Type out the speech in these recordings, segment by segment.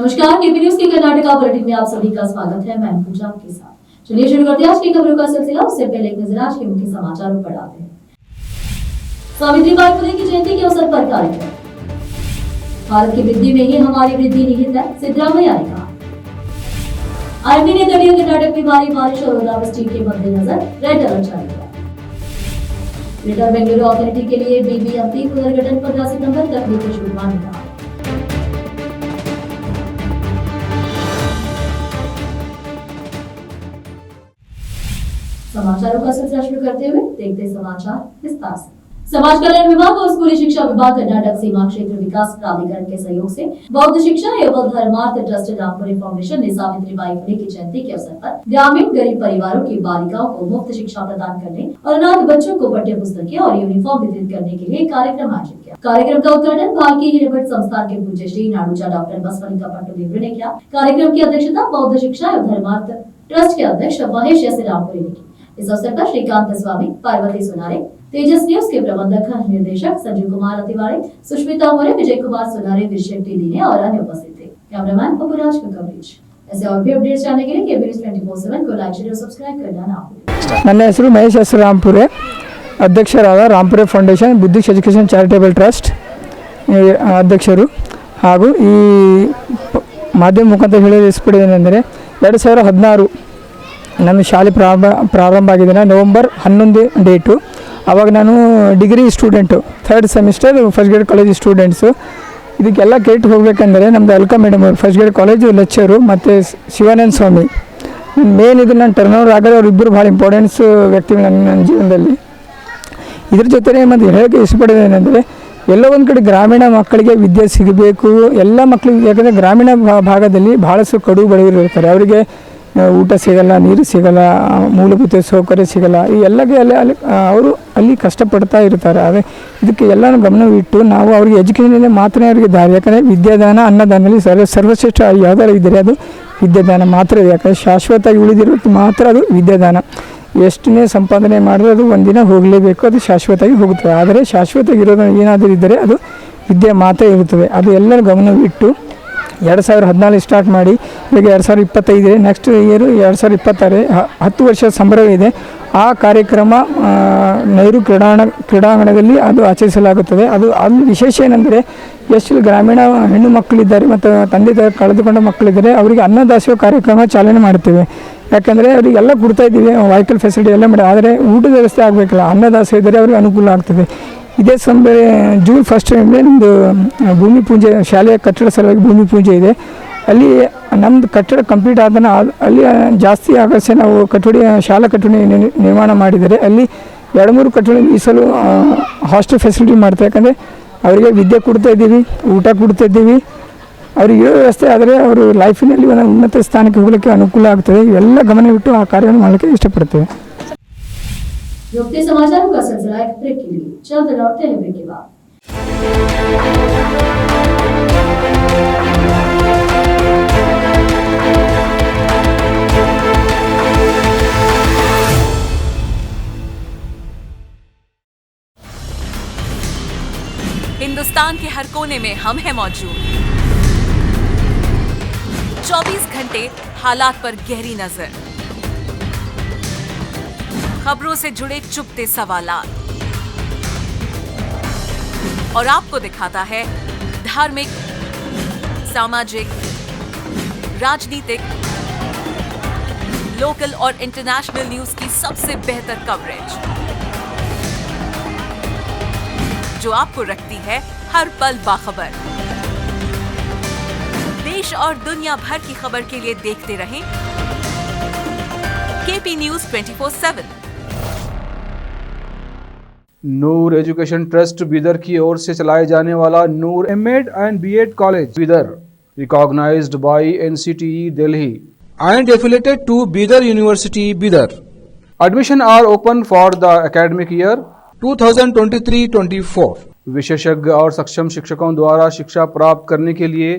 नमस्कार, KP news के Karnataka bulletin में आप सभी का स्वागत है। मैं पूजा आपके साथ। चलिए शुरू करते हैं आज की खबरों का सिलसिला। उससे पहले एक नजर आज के मुख्य समाचारों पर डालते हैं। सावित्रीबाई फुले की जयंती के अवसर पर कार्यक्रम। भारत की वृद्धि में ही हमारी वृद्धि निहित है, सिद्धरामैया ने कहा। आईएमडी ने तटीय कर्नाटक में भारी बारिश और ओलावृष्टि के मद्देनजर रेड अलर्ट जारी किया। ग्रेटर बेंगलुरु अथॉरिटी के लिए बीबीएमपी पुनर्गठन 15 सितंबर तक नीति शुरू होने का। समाचारों का सिलसिला शुरू करते हुए देखते समाचार विस्तार से। समाज कल्याण विभाग और स्कूली शिक्षा विभाग कर्नाटक सीमा क्षेत्र विकास प्राधिकरण के सहयोग से बौद्ध शिक्षा एवं धर्मार्थ ट्रस्ट रामपुरी फाउंडेशन ने सावित्रीबाई फुले की जयंती के अवसर पर ग्रामीण गरीब परिवारों की बालिकाओं को मुफ्त शिक्षा प्रदान करने और अनाथ बच्चों को पाठ्य पुस्तकें और यूनिफॉर्म वितरित करने के लिए कार्यक्रम आयोजित किया। कार्यक्रम का उद्घाटन भारतीय हिरेमठ संस्थान के पूज्य श्री नाडूचा डॉक्टर बसवलिंगा पट्टुदेवरू ने किया। कार्यक्रम की अध्यक्षता बौद्ध शिक्षा एवं धर्मार्थ ट्रस्ट के अध्यक्ष महेश एस रामपुरी ने की। इस अवसर पर श्रीकांत स्वामी, पार्वती सोनारे, तेजस न्यूज के प्रबंधक निर्देशक संजीव कुमार अतिवारी, सुष्मिता मोरे, विजय कुमार सोनारे, विशेष टीडी ने और अन्य उपस्थित थे। कैमरामैन पपुराज का कवरेज। ऐसे और भी अपडेट्स जानने के लिए केबी न्यूज 24/7 को लाइक शेयर और सब्सक्राइब करना ना भूलें। ನನ್ನ ಹೆಸರು ಮಹೇಶ್ ಎಸ್ ರಾಂಪುರೆ, ಅಧ್ಯಕ್ಷರಾದ Rampure foundation Buddhist education charitable trust ಅಧ್ಯಕ್ಷರು ಹಾಗೂ ಈ ಮಾಧ್ಯಮ ಮುಖಾಂತರ ಹೇಳಲು ಇಷ್ಟಪಡೋದೇನೆಂದರೆ 2016 ನನ್ನ ಶಾಲೆ ಪ್ರಾರಂಭ ಆಗಿದೆ ನವೆಂಬರ್ 11 ಡೇಟು. ಆವಾಗ ನಾನು degree student, 3rd semester first grade college students. ಇದಕ್ಕೆಲ್ಲ ಕೇಟ್ ಹೋಗಬೇಕಂದ್ರೆ ನಮ್ಮದು ಅಲ್ಕಾ ಮೇಡಮ್ ಅವರು ಫಸ್ಟ್ ಗ್ರೇಡ್ ಕಾಲೇಜು ಲೆಕ್ಚರು ಮತ್ತು ಶಿವಾನಂದ ಸ್ವಾಮಿ ಮೇನ್ ಇದು ನಾನು ಟರ್ನ್ ಓವರ್ ಆಗೋದು ಅವರಿಬ್ಬರು ಭಾಳ ಇಂಪಾರ್ಟೆನ್ಸ್ ವ್ಯಕ್ತಿಗಳು ನನ್ನ ಜೀವನದಲ್ಲಿ. ಇದ್ರ ಜೊತೆ ಮತ್ತು ಹೇಳೋಕ್ಕೆ ಇಷ್ಟಪಡೋದೇನೆಂದರೆ ಎಲ್ಲೋ ಒಂದು ಕಡೆ ಗ್ರಾಮೀಣ ಮಕ್ಕಳಿಗೆ ವಿದ್ಯೆ ಸಿಗಬೇಕು ಎಲ್ಲ ಮಕ್ಕಳಿಗೆ. ಯಾಕಂದರೆ ಗ್ರಾಮೀಣ ಭಾಗದಲ್ಲಿ ಭಾಳಷ್ಟು ಕಡು ಬಡವರಿರ್ತಾರೆ, ಅವರಿಗೆ ಊಟ ಸಿಗಲ್ಲ, ನೀರು ಸಿಗಲ್ಲ, ಮೂಲಭೂತ ಸೌಕರ್ಯ ಸಿಗಲ್ಲ. ಈ ಎಲ್ಲಗೆ ಅಲ್ಲಿ ಅವರು ಅಲ್ಲಿ ಕಷ್ಟಪಡ್ತಾ ಇರ್ತಾರೆ. ಆದರೆ ಇದಕ್ಕೆ ಎಲ್ಲನೂ ಗಮನವಿಟ್ಟು ನಾವು ಅವ್ರಿಗೆ ಎಜುಕೇಷನಲ್ಲಿ ಮಾತ್ರ ಅವರಿಗೆ ದಾರಿ. ಯಾಕಂದರೆ ವಿದ್ಯಾದಾನ ಅನ್ನದಾನದಲ್ಲಿ ಸರ್ವಶ್ರೇಷ್ಠ ಯಾವ್ದಾರು ಇದ್ದರೆ ಅದು ವಿದ್ಯಾದಾನ ಮಾತ್ರ. ಯಾಕಂದರೆ ಶಾಶ್ವತವಾಗಿ ಉಳಿದಿರೋದು ಮಾತ್ರ ಅದು ವಿದ್ಯಾದಾನ. ಎಷ್ಟನ್ನೇ ಸಂಪಾದನೆ ಮಾಡಿದ್ರೆ ಅದು ಒಂದಿನ ಹೋಗಲೇಬೇಕು, ಅದು ಶಾಶ್ವತವಾಗಿ ಹೋಗುತ್ತದೆ. ಆದರೆ ಶಾಶ್ವತವಾಗಿ ಇರೋದು ಏನಾದರೂ ಇದ್ದರೆ ಅದು ವಿದ್ಯೆ ಮಾತ್ರ ಇರುತ್ತದೆ. ಅದು ಎಲ್ಲರ ಗಮನವಿಟ್ಟು 2014 ಸ್ಟಾರ್ಟ್ ಮಾಡಿ ಇವಾಗ 2025 ನೆಕ್ಸ್ಟ್ ಇಯರು 2026 10 ವರ್ಷ ಸಂಭ್ರಮ ಇದೆ. ಆ ಕಾರ್ಯಕ್ರಮ ನೆಹರು ಕ್ರೀಡಾಂಗಣದಲ್ಲಿ ಅದು ಆಚರಿಸಲಾಗುತ್ತದೆ. ಅದು ಅಲ್ಲಿ ವಿಶೇಷ ಏನೆಂದರೆ ಎಷ್ಟು ಗ್ರಾಮೀಣ ಹೆಣ್ಣು ಮಕ್ಕಳಿದ್ದಾರೆ ಮತ್ತು ತಂದೆ ತಾಯಿ ಕಳೆದುಕೊಂಡ ಮಕ್ಕಳಿದ್ದಾರೆ, ಅವರಿಗೆ ಅನ್ನದಾಸೋಹ ಕಾರ್ಯಕ್ರಮ ಚಾಲನೆ ಮಾಡ್ತೇವೆ. ಯಾಕಂದರೆ ಅವರಿಗೆಲ್ಲ ಕೊಡ್ತಾ ಇದ್ದೀವಿ, ವೆಹಿಕಲ್ ಫೆಸಿಲಿಟಿ ಎಲ್ಲ ಮಾಡಿ. ಆದರೆ ಊಟದ ವ್ಯವಸ್ಥೆ ಆಗಬೇಕಲ್ಲ, ಅನ್ನದಾಸೋಹ ಇದ್ದರೆ ಅವ್ರಿಗೆ ಅನುಕೂಲ ಆಗ್ತದೆ. ಇದೇ ಜೂನ್ 1 ನಮ್ಮದು ಭೂಮಿ ಪೂಜೆ, ಶಾಲೆಯ ಕಟ್ಟಡ ಸಲುವಾಗಿ ಭೂಮಿ ಪೂಜೆ ಇದೆ. ಅಲ್ಲಿ ನಮ್ಮದು ಕಟ್ಟಡ ಕಂಪ್ಲೀಟ್ ಆದನ ಅಲ್ಲಿ ಜಾಸ್ತಿ ಆಕರ್ಷಣೆ ನಾವು ಶಾಲಾ ಕಟ್ಟಡ ನಿರ್ಮಾಣ ಮಾಡಿದರೆ ಅಲ್ಲಿ 2-3 ಕಟ್ಟಡ ಮೀಸಲು ಹಾಸ್ಟೆಲ್ ಫೆಸಿಲಿಟಿ ಮಾಡ್ತಾರೆ. ಯಾಕಂದರೆ ಅವರಿಗೆ ವಿದ್ಯೆ ಕೊಡ್ತಾ ಇದ್ದೀವಿ, ಊಟ ಕೊಡ್ತಾ ಇದ್ದೀವಿ. ಅವ್ರಿಗೆ ಇರೋ ವ್ಯವಸ್ಥೆ ಆದರೆ ಅವರು ಲೈಫಿನಲ್ಲಿ ಒಂದು ಉನ್ನತ ಸ್ಥಾನಕ್ಕೆ ಹೋಗಲಿಕ್ಕೆ ಅನುಕೂಲ ಆಗ್ತದೆ. ಇವೆಲ್ಲ ಗಮನವಿಟ್ಟು ಆ ಕಾರ್ಯವನ್ನು ಮಾಡಲಿಕ್ಕೆ ಇಷ್ಟಪಡ್ತೇವೆ. समाचारों का सिलसिला एक ब्रेक के लिए जल्द लौटते हैं ब्रेक के बाद। हिंदुस्तान के हर कोने में हम हैं मौजूद। 24 घंटे हालात पर गहरी नजर, खबरों से जुड़े चुपते सवालात और आपको दिखाता है धार्मिक, सामाजिक, राजनीतिक, लोकल और इंटरनेशनल न्यूज की सबसे बेहतर कवरेज जो आपको रखती है हर पल बाखबर। देश और दुनिया भर की खबर के लिए देखते रहें KP news 24/7। Noor education trust Bidar की ओर से चलाए जाने वाला Noor MEd and BEd college Bidar, recognised by NCTE Delhi and affiliated to Bidar University Bidar. Admission are open for the academic year 2023-24. विशेषज्ञ और सक्षम शिक्षकों द्वारा शिक्षा प्राप्त करने के लिए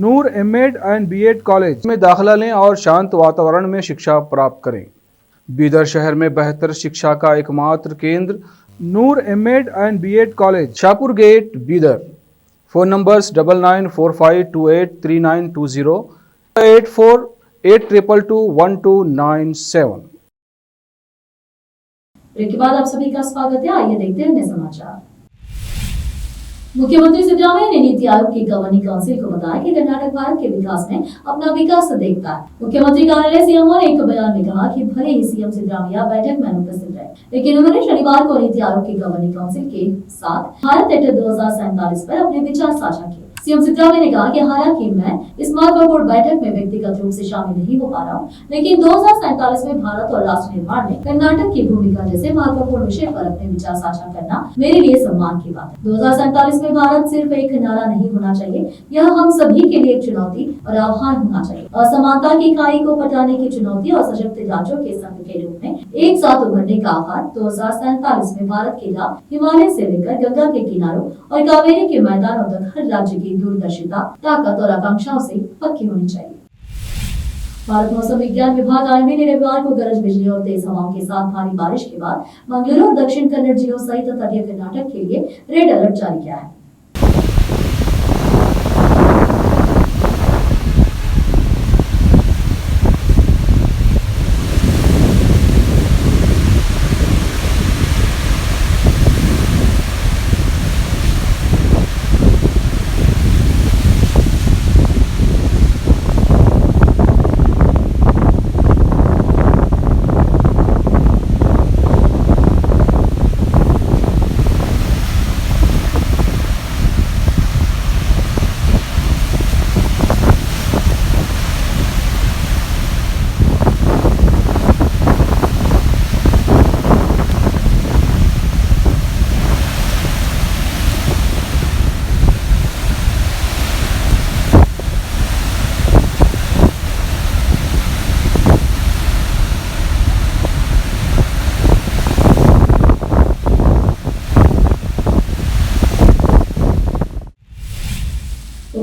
नूर एमएड एंड बीएड कॉलेज में दाखिला लें और शांत वातावरण में शिक्षा प्राप्त करें। बीदर शहर में बेहतर शिक्षा का एकमात्र केंद्र Noor MEd and BEd college, Shahpur gate, Bidar. Phone numbers 9945283920, 8482221297. Break के बाद आप सभी का स्वागत है। आइए देखते हैं अन्य समाचार। मुख्यमंत्री सिद्धरामैया ने नीति आयोग की गवर्निंग काउंसिल को बताया कि कर्नाटक भारत के विकास में अपना विकास देखता है। मुख्यमंत्री कार्यालय सीएमओ ने एक बयान में कहा कि भले ही सीएम सिद्धरामैया बैठक में अनुपस्थित रहे, लेकिन उन्होंने शनिवार को नीति आयोग की गवर्निंग काउंसिल के साथ भारत एक्ट 2047 पर अपने विचार साझा किए। सीएम सिद्धरामैया ने कहा कि हालांकि मैं इस महत्वपूर्ण बैठक में व्यक्तिगत रूप से शामिल नहीं हो पा रहा हूं, लेकिन 2047 में भारत और राष्ट्र निर्माण में कर्नाटक की भूमिका जैसे महत्वपूर्ण विषय पर अपने विचार साझा करना मेरे लिए सम्मान की बात है। 2047 में भारत सिर्फ एक नारा नहीं होना चाहिए, यह हम सभी के लिए एक चुनौती और आह्वान होना चाहिए। असमानता की खाई को पटाने की चुनौती और सशक्त राज्यों के संघ के रूप में एक साथ उभरने का आह्वान 2047 में भारत के लाभ हिमालय से लेकर गंगा के किनारों और कावेरी के मैदानों तक हर राज्य की दूरदर्शिता, ताकत और आकांक्षाओं से पक्की होनी चाहिए। भारत मौसम विज्ञान विभाग आईएमडी ने रविवार को गरज बिजली और तेज हवाओं के साथ भारी बारिश के बाद मंगलुरु और दक्षिण कन्नड़ जिलों सहित तटीय कर्नाटक के लिए रेड अलर्ट जारी किया है।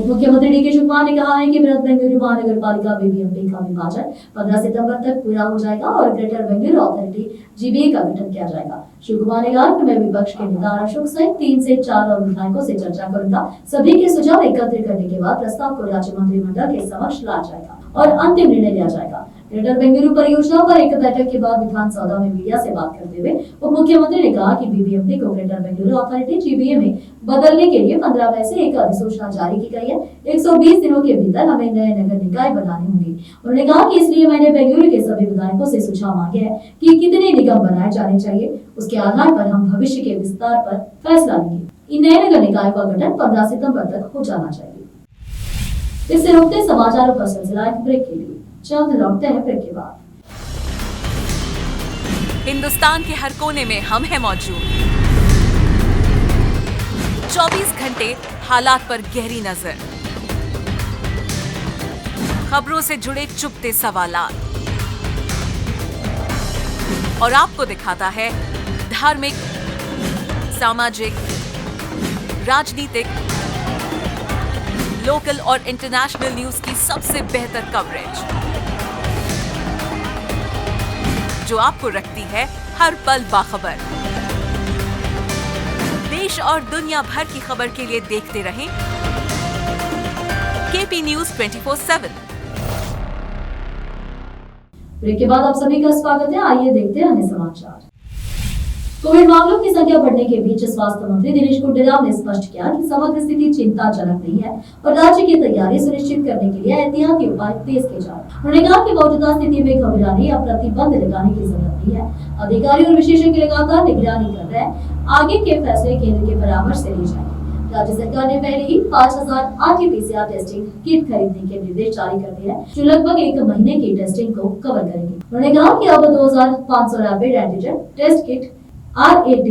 मुख्यमंत्री डीके शिवकुमार ने कहा है कि बृहद बेंगलुरु महानगर पालिका बीबीएमपी का विभाजन 15 सितंबर तक पूरा हो जाएगा और ग्रेटर बेंगलुरु अथॉरिटी जीबीए का गठन किया जाएगा। शिवकुमार ने कहा कि मैं विपक्ष के नेता अशोक सहित 3 से 4 और विधायकों से चर्चा करूंगा। सभी के सुझाव एकत्र करने के बाद प्रस्ताव को राज्य मंत्रिमंडल के समक्ष लाया जाएगा और अंतिम निर्णय लिया जाएगा। ग्रेटर बेंगलुरु परियोजना पर एक बैठक के बाद विधानसभा में मीडिया से बात करते हुए उप मुख्यमंत्री ने कहा कि बीबीएमपी को ग्रेटर बेंगलुरु अथॉरिटी जीबीए में बदलने के लिए 15 मई से एक अधिसूचना जारी की गई है। 120 दिनों के भीतर हमें नए नगर निकाय बनाने होंगे। उन्होंने कहा कि इसलिए मैंने बेंगलुरु के सभी विधायकों से सुझाव मांगे हैं कि कितने निगम बनाए जाने चाहिए। उसके आधार पर हम भविष्य के विस्तार पर फैसला लेंगे। इन नए नगर निकायों का गठन 15 सितंबर तक हो जाना चाहिए। इससे रोकते समाचारों का सिलसिला एक ब्रेक के लिए जल्द लौटते हैं ब्रेक के बाद। हिंदुस्तान के हर कोने में हम हैं मौजूद। 24 घंटे हालात पर गहरी नजर, खबरों से जुड़े चुपते सवालात और आपको दिखाता है धार्मिक, सामाजिक, राजनीतिक, लोकल और इंटरनेशनल न्यूज की सबसे बेहतर कवरेज, जो आपको रखती है हर पल बाखबर। देश और दुनिया भर की खबर के लिए देखते रहें केपी न्यूज 24/7। ब्रेक के बाद आप सभी का स्वागत है। आइए देखते हैं अन्य समाचार। कोविड मामलों की संख्या बढ़ने के बीच स्वास्थ्य मंत्री दिनेश गुंडूराव ने स्पष्ट किया कि समग्र स्थिति चिंताजनक नहीं है और राज्य की तैयारी सुनिश्चित करने के लिए एहतियाती उपाय तेज किए जा रहे हैं। उन्होंने कहा कि मौजूदा स्थिति में घबराने या प्रतिबंध लगाने की जरूरत नहीं है। अधिकारी और विशेषज्ञ लगातार निगरानी कर रहे हैं। आगे के फैसले केंद्र के परामर्श से लिए जाएंगे। राज्य सरकार ने पहले ही 5000 RT-PCR टेस्टिंग किट खरीदने के निर्देश जारी कर दिए हैं, जो लगभग 1 महीने की टेस्टिंग को कवर करेंगे। उन्होंने कहा कि अब 2500 rapid antigen test kit, RAT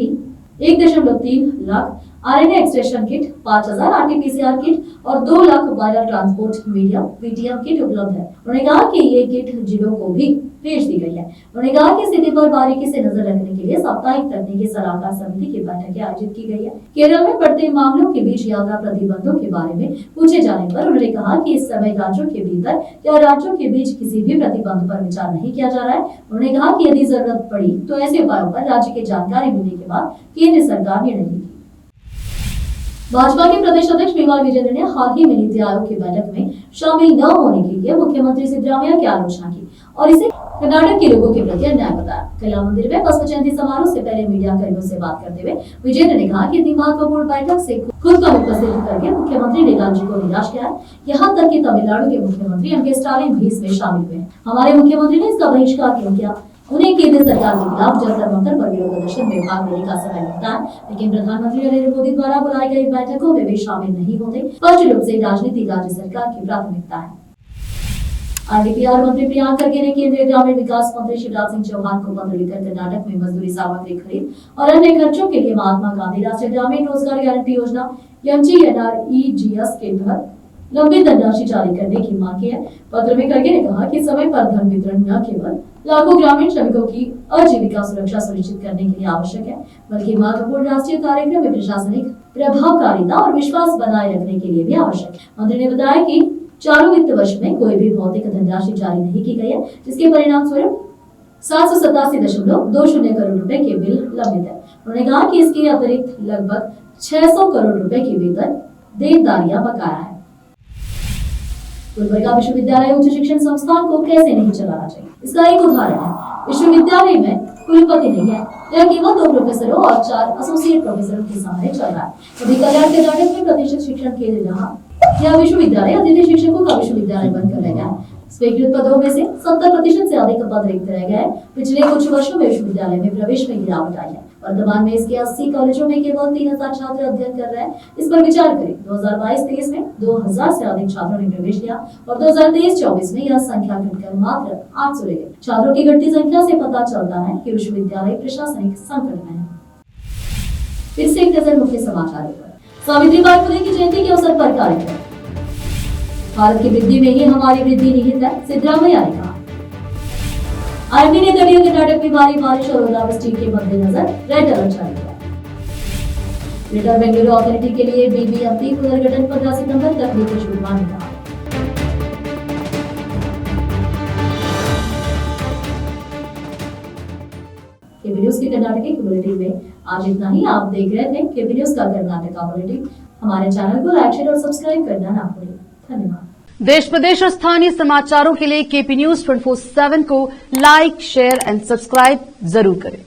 1.3 lakh, RNA extraction kit, 5000 RT-PCR kit और 2 lakh viral transport medium VTM kit उपलब्ध है। उन्होंने कहा कि ये किट जिलों को भी भेज दी गई है। उन्होंने कहा कि स्थिति पर बारीकी से नजर रखने के लिए साप्ताहिक तकनीकी सलाहकार समिति की बैठकें आयोजित की गई है। केरल में बढ़ते मामलों के बीच यात्रा प्रतिबंधों के बारे में पूछे जाने पर उन्होंने कहा कि इस समय राज्यों के भीतर या राज्यों के बीच किसी भी प्रतिबंध पर विचार नहीं किया जा रहा है। उन्होंने कहा कि यदि जरूरत पड़ी तो ऐसे उपायों पर राज्य की जानकारी मिलने के बाद केंद्र सरकार निर्णय लेगी। भाजपा के प्रदेश अध्यक्ष बीवार विजेंद्र ने हाल ही में नीति आयोग की बैठक में शामिल न होने के लिए मुख्यमंत्री सिद्धरामैया की आलोचना की और इसे कर्नाटक के लोगों के प्रति अन्याय बताया। कला मंदिर में बसव जयंती समारोह से पहले मीडिया कर्मियों से बात करते हुए विजेंद्र ने कहा कि इतनी महत्वपूर्ण बैठक से खुद का उपस्थित करके मुख्यमंत्री ने राज्य को निराश किया है। यहाँ तक कि तमिलनाडु के मुख्यमंत्री एम.के. स्टालिन भी इसमें शामिल हुए हैं। हमारे मुख्यमंत्री ने इसका बहिष्कार क्यों किया? उन्हें केंद्र सरकार के खिलाफ जंतर मंतर पर विरोध प्रदर्शन में भाग लेने का समय लगता है, लेकिन प्रधानमंत्री नरेंद्र मोदी द्वारा बुलाई गई बैठकों में वे शामिल नहीं होते। स्पष्ट रूप से राजनीति राज्य सरकार की प्राथमिकता है। आरडीपीआर मंत्री प्रियांक खड़गे ने केंद्रीय ग्रामीण विकास मंत्री शिवराज सिंह चौहान को पत्र लिखकर कर्नाटक में मजदूरी सामग्री खरीद और अन्य खर्चों के लिए महात्मा गांधी राष्ट्रीय ग्रामीण रोजगार गारंटी योजना MGNREGS के तहत लंबी धनराशि जारी करने की मांग की है। पत्र में खड़गे ने कहा कि समय पर धन वितरण न केवल लाखों ग्रामीण श्रमिकों की आजीविका सुरक्षा सुनिश्चित करने के लिए आवश्यक है, बल्कि महत्वपूर्ण राष्ट्रीय कार्यक्रम में प्रशासनिक प्रभावकारिता और विश्वास बनाए रखने के लिए भी आवश्यक है। मंत्री ने बताया कि चालू वित्त वर्ष में कोई भी भौतिक धनराशि जारी नहीं की गई है, जिसके परिणाम स्वरूप 787.20 करोड़ रुपए के बिल लंबित है। उन्होंने कहा कि इसके अतिरिक्त लगभग 600 करोड़ रुपए की वेतन देनदारियां बकाया है। गुलबर्गा विश्वविद्यालय उच्च शिक्षण संस्थान को कैसे नहीं चलाना चाहिए, इसका एक उदाहरण है। विश्वविद्यालय में कुलपति नहीं है, यह केवल 2 प्रोफेसरों और 4 एसोसिएट प्रोफेसरों के सामने चल रहा है। अभी कल्याण कर्नाटक में प्रतिष्ठित शिक्षण केंद्र रहा, यह विश्वविद्यालय अतिथि शिक्षकों का विश्वविद्यालय बनकर रह गया है। स्वीकृत पदों में से 70% से अधिक पद रिक्त रह गए हैं। पिछले कुछ वर्षों में विश्वविद्यालय में प्रवेश में गिरावट आई है। वर्तमान में इसके 80 कॉलेजों में केवल 3000 छात्र अध्ययन कर रहे हैं। इस पर विचार करें, 2022-23 में 2000 से अधिक छात्रों ने प्रवेश लिया और 2023-24 में यह संख्या घटकर मात्र 800 रह गई। छात्रों की घटती संख्या से पता चलता है कि विश्वविद्यालय प्रशासनिक संकट में है। फिर से एक नजर मुख्य समाचारों पर। सावित्रीबाई फुले की जयंती के अवसर पर कार्यक्रम। भारत की वृद्धि में ही हमारी वृद्धि निहित है, सिद्धरामैया ने कहा। आर्मी ने तटीय कर्नाटक में भारी बारिश और ओलावृष्टि के मद्देनजर रेड अलर्ट जारी किया। ग्रेटर बेंगलुरु अथॉरिटी के लिए BBMP पुनर्गठन 15 सितंबर तक नीति शुरू करने का। केबी न्यूज के कर्नाटक की बुलेटिन में आज इतना ही। आप देख रहे थे केबी न्यूज का कर्नाटक बुलेटिन। हमारे चैनल को लाइक, शेयर और सब्सक्राइब करना ना भूलें। धन्यवाद। देश प्रदेश और स्थानीय समाचारों के लिए केपी न्यूज 24/7 को लाइक, शेयर एंड सब्सक्राइब जरूर करें।